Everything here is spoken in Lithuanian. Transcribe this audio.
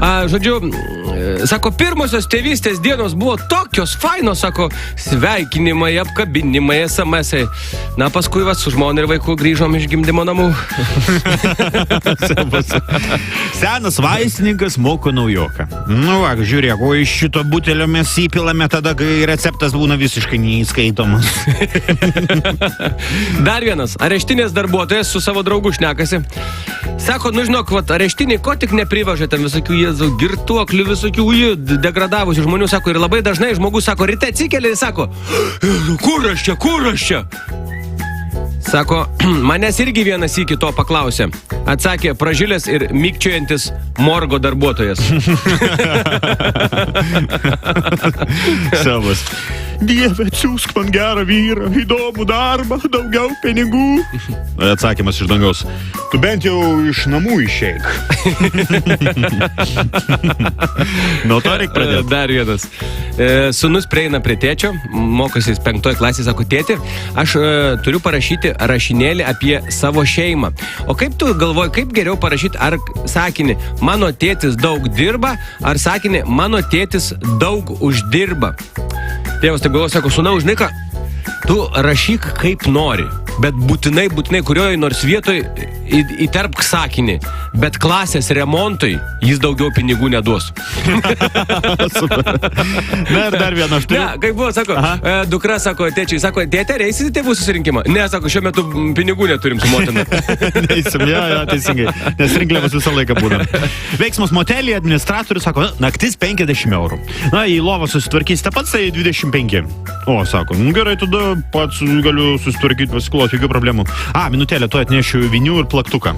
Žodžiu, sako, pirmosios tėvystės dienos buvo tokios fainos, sako, sveikinimai, apkabinimai, SMS-ai. Na, paskui su žmona ir vaiku grįžom iš gimdymo namų. Senas vaistininkas moko naujoką. Nu, va, žiūrėk, o iš šito butelio mes įpilame tada, kai receptas būna visiškai neįskaitomas. Dar vienas, areštinės darbuotojas su savo draugu šnekasi. Sako, nu žinok, areštiniai ko tik neprivažė, ten visokių jėzų, girtuoklių, visokių degradavusių žmonių, sako, ir labai dažnai žmogus, sako, ryte atsikelia ir sako, kur aš čia? Sako, manęs irgi vienas iki to paklausė. Atsakė, pražilęs ir mikčiojantis morgo darbuotojas. Savas. Dieve, atsiųsk man gerą vyrą, įdomų darbą, daugiau pinigų. Atsakymas iš dangaus. Tu bent jau iš namų išeik. Nuo to reikia pradėti. Dar vienas. Sūnus prieina prie tėčio, mokosi 5 klasėje, sako, tėti, aš turiu parašyti rašinėlį apie savo šeimą. O kaip tu galvoji, kaip geriau parašyti, ar sakinį, mano tėtis daug dirba, ar sakinį, mano tėtis daug uždirba? Tėvas taip galvoja, sako, sūnau, žinai ką, tu rašyk kaip nori, bet būtinai kurioje nors vietoje įterpk sakinį, bet klasės remontui jis daugiau pinigų neduos. Na ir dar vieną aš turiu. Ne, kaip buvo, sako, dukra, sako, tėčiai, sako, tėte, reisit į tėvų susirinkimą? Ne, sako, šiuo metu pinigų neturim su motina. Neisim, jo, teisingai, nes rinkliavas visą laiką būna. Veiksmas motelyje, administratorius sako, naktis 50 eurų. Na, į lovą susitvarkysite pats, tai 25. O, sako, gerai, tada pats galiu susitvarkyti, pasikloti, jokių problemų. Minutėlę, tu atnešiu vinių ir plaktuką.